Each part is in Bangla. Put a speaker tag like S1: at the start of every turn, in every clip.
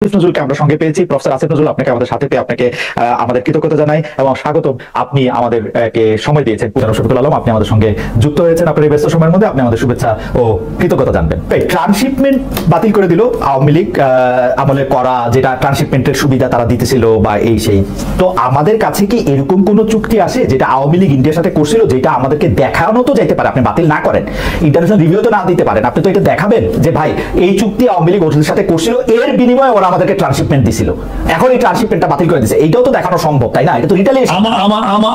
S1: নজরুলকে আমরা সঙ্গে পেয়েছি। প্রফেসর আসিফ নজরুল, আপনাকে আমাদের সাথে পেয়ে আপনাকে আমাদের কৃতজ্ঞতা জানাই এবং স্বাগতম। আপনি আমাদেরকে সময় দিয়েছেন। শফিকুল আলম, আপনি আমাদের সঙ্গে যুক্ত হয়েছেন। আপনার এই ব্যস্ত সময়ের মধ্যে আপনি আমাদের শুভেচ্ছা ও কৃতজ্ঞতা জানবেন। ট্রান্সশিপমেন্ট বাতিল করে দিল আওয়ামী লীগ আমলে করা, যেটা ট্রান্সশিপমেন্টের সুবিধা তারা দিতেছিল বা এই সেই। তো আমাদের কাছে কি এরকম কোন চুক্তি আছে যেটা আওয়ামী লীগ ইন্ডিয়ার সাথে করছিল, যেটা আমাদেরকে দেখানো তো যাইতে পারে? আপনি বাতিল না করেন, ইন্টারন্যাশনাল রিভিউ তো না দিতে পারেন, আপনি তো এটা দেখাবেন যে ভাই এই চুক্তি আওয়ামী লীগ ওদের সাথে করছিল, এর বিনিময়ে ওরা আমাদেরকে ট্রান্সশিপমেন্ট দিছিল, এখন এই ট্রান্সশিপমেন্টটা বাতিল করে দিয়েছে। এইটাও তো দেখানো সম্ভব, তাই না? এটা তো রিটালিয়েশন।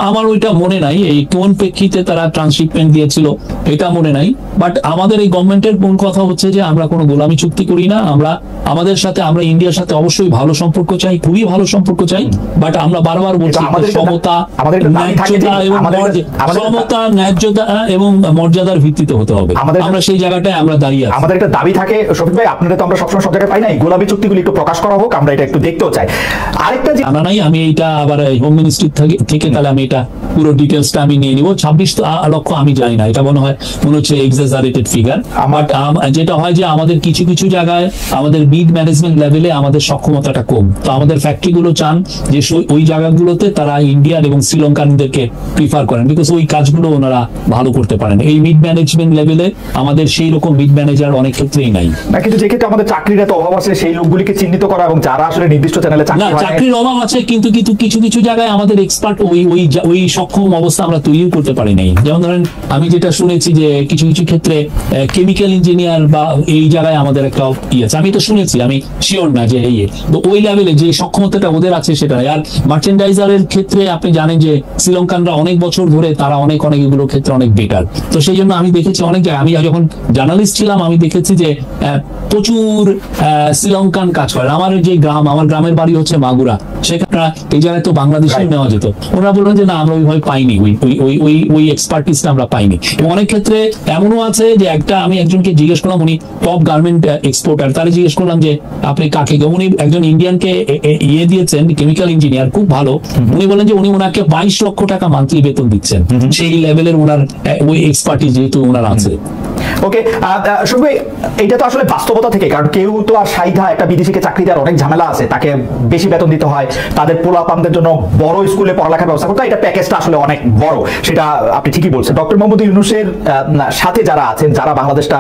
S2: আমার ওইটা মনে নাই এই কোন প্রেক্ষিতে তারা ট্রান্সশিপমেন্ট দিয়েছিল এটা মনে নাই। বাট আমাদের এই গভর্নমেন্টের কোন কথা হচ্ছে যে আমরা কোনো গোলামি চুক্তি করি না। আমরা ইন্ডিয়ার সাথে অবশ্যই ভালো সম্পর্ক চাই, খুবই ভালো সম্পর্ক চাই। বাট আমরা বারবার বলছি সমতা, ন্যায্যতা এবং মর্যাদার ভিত্তিতে হতে হবে। আমরা সেই জায়গাটায় আমরা দাঁড়িয়ে আছি।
S1: আমাদের একটা দাবি থাকে শফিক ভাই, আপনারা তো আমরা সবসময় সব জায়গায় পাই নাই, গোলামি চুক্তিগুলি একটু প্রকাশ করা হোক, আমরা এটা একটু দেখতেও চাই। আরেকটা
S2: জানা নাই, আমি এইটা আবার হোম মিনিস্ট্রি থেকে তাহলে আমি এটা পুরো ডিটেলসটা আমি নিয়ে নিব। 26 লক্ষ আমি জানি না, এটা মনে হচ্ছে এক্সাজারেটেড ফিগার। বাট যেটা হয় যে আমাদের কিছু কিছু জায়গায় আমাদের মিড ম্যানেজমেন্ট লেভেলে আমাদের সক্ষমতাটা কম। তো আমাদের ফ্যাক্টরি গুলো চান যে ওই জায়গাগুলোতে তারা ইন্ডিয়ান এবং শ্রীলঙ্কানদেরকে প্রিফার করেন, বিকজ ওই কাজগুলো ওনারা ভালো করতে পারেন। এই মিড ম্যানেজমেন্ট লেভেলে আমাদের সেই রকম মিড ম্যানেজার অনেক ক্ষেত্রেই নাই।
S1: কিন্তু যে ক্ষেত্রে আমাদের চাকরির এত অভাব আছে, সেই লোকগুলিকে চিহ্নিত করা এবং যারা আসলে নির্দিষ্ট চ্যানেলে
S2: চাকরির অভাব আছে, কিন্তু কিছু কিছু জায়গায় আমাদের এক্সপার্ট ওই সক্ষম অবস্থা আমরা তৈরি করতে পারি নাই। যেমন ধরেন আমি যেটা শুনেছি যে কিছু কিছু ক্ষেত্রে কেমিক্যাল ইঞ্জিনিয়ার বা এই জায়গায় আমাদের একটা আছে, আমি তো শুনেছি, আমি শিওর না যে তো ওই লেভেলে যে সক্ষমতাটা ওদের আছে সেটা। আর মার্চেন্ডাইজারের ক্ষেত্রে আপনি জানেন যে শ্রীলঙ্কানরা অনেক বছর ধরে তারা অনেক এগুলোর ক্ষেত্রে অনেক বেটার। তো সেই জন্য আমি দেখেছি অনেক জায়গায়, আমি যখন জার্নালিস্ট ছিলাম আমি দেখেছি যে প্রচুর শ্রীলঙ্কান কাজ করে। আমার গ্রামের বাড়ি হচ্ছে মাগুরা, সেখানে এই জায়গায় তো বাংলাদেশে নেওয়া যেত। ওরা বললেন যে না, আমরা ওইভাবে পাইনি, ওই এক্সপার্টিসটা আমরা পাইনি। এবং অনেক ক্ষেত্রে এমনও আছে যে আমি একজনকে জিজ্ঞেস করলাম, উনি টপ গার্মেন্ট এক্সপোর্টার, তারা জিজ্ঞেস করলাম যে আপনি কাকে, উনি একজন ইন্ডিয়ানকে দিয়েছেন, কেমিক্যাল ইঞ্জিনিয়ার, খুব ভালো। উনি বলেন যে উনি ওনাকে 22 লক্ষ টাকা মান্থলি বেতন দিচ্ছেন, সেই লেভেলের ওনার ওই এক্সপার্টিস যেহেতু ওনার আছে।
S1: ওকে, শুনবে এটা তো আসলে বাস্তবতা থেকে, কারণ কেউ তো আর সাইধা একটা বিদেশিকে চাকরি দেওয়ার অনেক ঝামেলা আছে, তাকে বেশি বেতন দিতে হয়, তাদের পোলাপানদের জন্য বড় স্কুলে পড়ালেখার ব্যবস্থা করতে হয়, এটা প্যাকেজটা আসলে অনেক বড়, সেটা আপনি ঠিকই বলছেন। ডক্টর মোহাম্মদ ইউনূসের সাথে যারা আছেন, যারা বাংলাদেশটা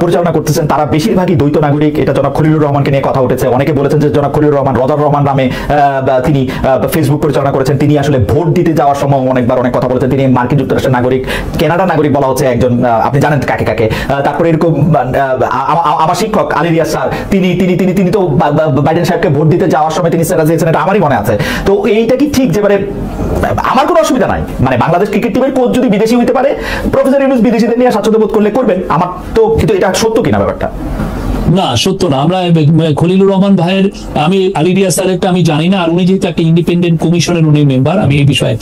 S1: পরিচালনা করতেছেন, তারা বেশিরভাগই দ্বৈত নাগরিক। এটা জনাব খলিলুর রহমানকে নিয়ে কথা উঠেছে, অনেকে বলেছেন যে জনাব খলিলুর রহমান রদার রহমান নামে তিনি ফেসবুক পরিচালনা করেছেন, তিনি আসলে ভোট দিতে যাওয়ার সময় অনেকবার অনেক কথা বলেছেন, তিনি মার্কিন যুক্তরাষ্ট্রের নাগরিক, কানাডা নাগরিক বলা হচ্ছে একজন, আপনি জানেন কাকে কাকে। তারপরে এরকম আমার শিক্ষক আলী রিয়াজ স্যার, তিনি তো বাইডেন সাহেবকে ভোট দিতে যাওয়ার সময় তিনি স্ট্যাটাস দিয়েছেন, এটা আমারই মনে আছে। তো এইটা কি ঠিক যে আমার কোনো অসুবিধা নাই, মানে বাংলাদেশ ক্রিকেট টিমের কোচ যদি বিদেশি হইতে পারে, প্রফেসর ইউনূস বিদেশিদের নিয়ে স্বাচ্ছন্দ্য বোধ করলে করবেন, আমার তো, কিন্তু এটা সত্য কিনা ব্যাপারটা?
S2: না, সত্য না। আমরা খলিলুর রহমান ভাইয়ের, আমি আলী রিয়াজ স্যারেরটা আমি জানি না, আর উনি যেহেতু একটা ইন্ডিপেন্ডেন্ট কমিশনের উনি মেম্বার, আমি এই বিষয়ে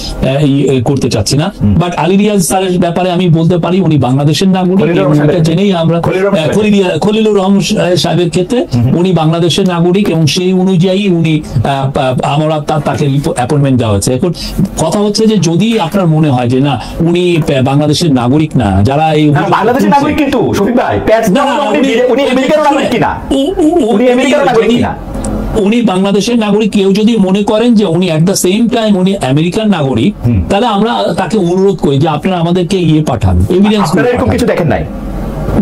S2: করতে চাচ্ছি না। বাট আলী রিয়াজ স্যারের ব্যাপারে আমি বলতে পারি উনি বাংলাদেশের নাগরিক, জেনেই আমরা খলিলুর রহমান সাহেবের ক্ষেত্রে উনি বাংলাদেশের নাগরিক এবং সেই অনুযায়ী আমরা তাকে অ্যাপয়েন্টমেন্ট দেওয়া হয়েছে। এখন কথা হচ্ছে যে যদি আপনার মনে হয় যে না উনি বাংলাদেশের নাগরিক না, যারা এই
S1: বাংলাদেশের নাগরিক, কিন্তু শফিক ভাই
S2: উনি বাংলাদেশের নাগরিক, কেউ যদি মনে করেন যে উনি এট দ্য সেম টাইম উনি আমেরিকান নাগরিক, তাহলে আমরা তাকে অনুরোধ করি যে আপনারা আমাদেরকে পাঠান এভিডেন্স।
S1: কিছু দেখেন নাই?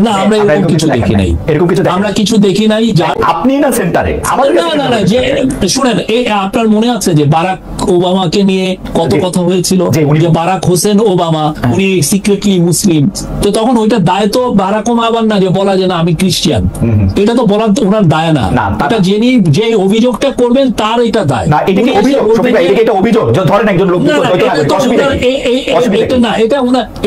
S2: না, আমরা এরকম কিছু দেখি নাই, আমরা কিছু দেখি নাই।
S1: আপনি না সেন্টারে,
S2: না, যে শুনেন, আপনার মনে আছে যে বারাক ওবামাকে নিয়ে কত কথা হয়েছিল, যে বারাক হোসেন ওবামা উনি সিক্রেটলি মুসলিম। তো তখন ওইটা দায় তো বারাক ওবামার না যে বলা যে না আমি খ্রিস্টান, এটা তো বলার ওনার দায় না। এটা যে অভিযোগটা করবেন তার এটা দায়।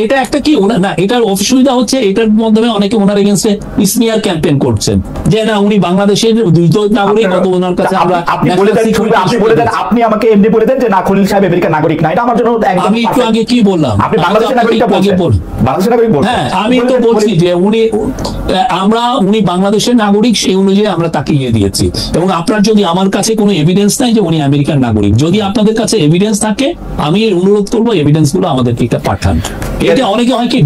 S2: এটা একটা কি না, এটার অসুবিধা হচ্ছে এটার মাধ্যমে অনেকে ওনার এগেইনস্টে স্মিয়ার ক্যাম্পেইন করছেন যে না উনি বাংলাদেশের দ্বৈত নাগরিক, কত ওনার কাছে আমরা।
S1: আপনি আমাকে এমনি বলে দেন যে না খলিল সাহেব আমেরিকান নাগরিক না, এটা আমার জন্য একদম।
S2: আমি একটু আগে কি বললাম?
S1: আপনি বাংলাদেশের নাগরিকটা বলছেন, বাংলাদেশের নাগরিক বলছেন।
S2: হ্যাঁ, আমি তো বলছি যে উনি বাংলাদেশের নাগরিক, সেই অনুযায়ী আমরা তাকে দিয়েছি। এবং আপনার যদি আমার কাছে কোনো এভিডেন্স নাই যে উনি আমেরিকান নাগরিক, যদি আপনাদের কাছে এভিডেন্স থাকে আমি অনুরোধ করবো এভিডেন্স গুলো আমাদেরকে পাঠান। এটা অনেকে হয় কি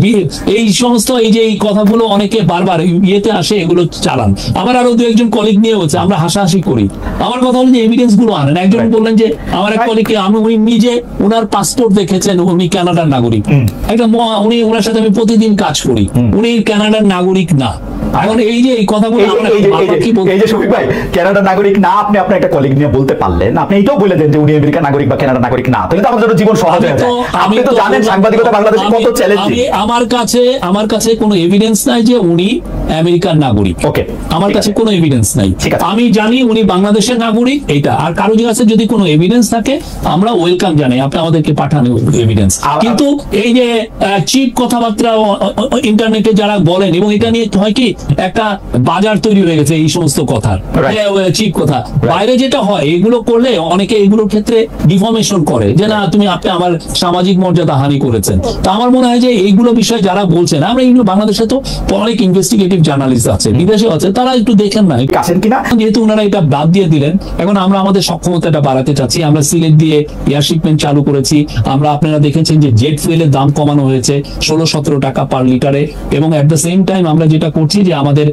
S2: এই সমস্ত এই যে এই কথাগুলো এগুলো অনেকে বারবার ইয়েতে আসে, এগুলো চালান। আমার আরো দু একজন কলিগ নিয়ে হচ্ছে, আমরা হাসাহাসি করি। আমার কথা হলো যে এভিডেন্স গুলো আনেন। একজন বললেন যে আমার এক কলিগকে উনি নিজে ওনার পাসপোর্ট দেখেছেন, উনি কানাডার নাগরিক। একটা উনি ওনার সাথে আমি প্রতিদিন কাজ করি, উনি কানাডার নাগরিক না। এখন এই যে এই কথাগুলো
S1: এই যে শফিক ভাই কানাডার নাগরিক না, আপনি আপনার একটা কলিগ নিয়ে বলতে পারলেন, আপনি এটাও বলে দেন যে উনি আমেরিকার নাগরিক বা কানাডার নাগরিক না, তাহলে তো আমাদের জীবন সহজ হয়ে যায়। আপনি তো জানেন সাংবাদিকতা বাংলাদেশে কত চ্যালেঞ্জিং।
S2: আমার কাছে কোনো এভিডেন্স নাই যে উনি আমেরিকার নাগরিক।
S1: ওকে,
S2: আমার কাছে কোনো এভিডেন্স নাই। আমি জানি উনি বাংলাদেশের নাগরিক, এইটা। আর কারো কাছে যদি কোনো এভিডেন্স থাকে আমরা ওয়েলকাম জানাই, আপনি আমাদেরকে পাঠান এভিডেন্স। কিন্তু এই যে চিপ কথাবার্তা ইন্টারনেটে যারা বলেন, এবং এটা নিয়ে হয় কি একটা বাজার তৈরি হয়ে গেছে এই সমস্ত কথার, চিপ কথা। বাইরে যেটা হয় এগুলো করলে অনেকে এগুলোর ক্ষেত্রে ডিফর্মেশন করে যে না আপনি আমার সামাজিক মর্যাদা হানি করেছেন। তো আমার মনে হয় যে এইগুলো বিষয়ে যারা বলছেন, আমরা এগুলো বাংলাদেশে তো অনেক ইনভেস্টিগেটিভ জার্নালিস্ট আছে, বিদেশে আছে, তারা একটু দেখেন না কিনা। যেহেতু ওনারা এটা বাদ দিয়ে দিলেন, এখন আমরা আমাদের সক্ষমতাটা বাড়াতে চাচ্ছি। আমরা সিলেট দিয়ে এয়ার শিপমেন্ট চালু করেছি। আমরা, আপনারা দেখেছেন যে জেট ফুয়েলের দাম কমানো হয়েছে 16-17 টাকা পার লিটারে। এবং এট দ্য সেম টাইম আমরা যেটা করছি যে আমাদের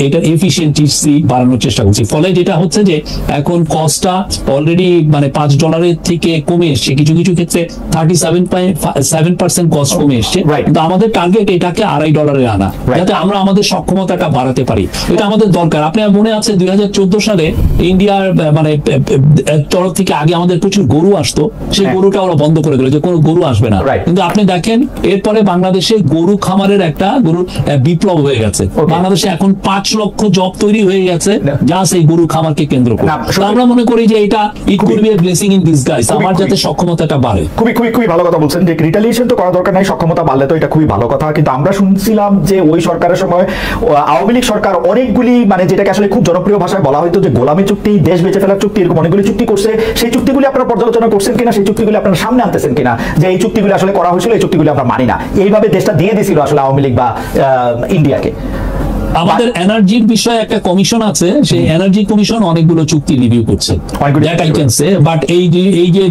S2: এটার এফিসিয়েন্সি বাড়ানোর চেষ্টা করছি। ফলে যেটা হচ্ছে যে এখন কস্টটা অলরেডি মানে $5 থেকে কমে এসছে, কিছু কিছু ক্ষেত্রে 37.7% কস্ট কমে এসছে। কিন্তু আমাদের টার্গেট এটাকে $2.5 আনা, যাতে আমরা আমাদের সক্ষমতাটা বাড়াতে পারি। এটা আমাদের দরকার। আপনার মনে আছে 2014 সালে ইন্ডিয়ার মানে তরফ থেকে আগে আমাদের প্রচুর গরু আসতো, সেই গরুটা ওরা বন্ধ করে দিল যে কোনো গরু আসবে না। কিন্তু আপনি দেখেন এরপরে বাংলাদেশে গরু খামারের একটা গরুর বিপ্লব হয়ে গেছে। বাংলাদেশে এখন 5 লক্ষ জব তৈরি হয়ে গেছে যা সেই গরু খামারকে কেন্দ্র করে। আমরা মনে করি যে এটা it could B A blessing in disguise, আমার যাতে সক্ষমতাটা বাড়ে।
S1: খুবই ভালো কথা বলছেন যে রিটালিয়েশন তো করা দরকার নাই, সক্ষমতা বাড়লে তো এটা খুবই ভালো কথা। কিন্তু আমরা শুনছিলাম যে ওই সরকারের সময় আওয়ামী লীগ সরকার অনেকগুলি মানে যেটাকে আসলে খুব জনপ্রিয় ভাষায় বলা হয়তো যে গোলামি চুক্তি, দেশ বেঁচে ফেলার চুক্তি, এরকম অনেকগুলি চুক্তি করছে। সেই চুক্তিগুলি আপনারা পর্যালোচনা করছেন কিনা, সেই চুক্তিগুলি আপনারা সামনে আনতেছেন কিনা যে এই চুক্তিগুলি আসলে করা হয়েছিল, এই চুক্তিগুলি আমরা মানি না, এইভাবে দেশটা দিয়ে দিছিল আসলে আওয়ামী লীগ বা ইন্ডিয়াকে।
S2: আমাদের এনার্জির বিষয়ে একটা কমিশন আছে, সেই এনার্জি কমিশন অনেকগুলো চুক্তি রিভিউ করছে, that I can say. But এই যে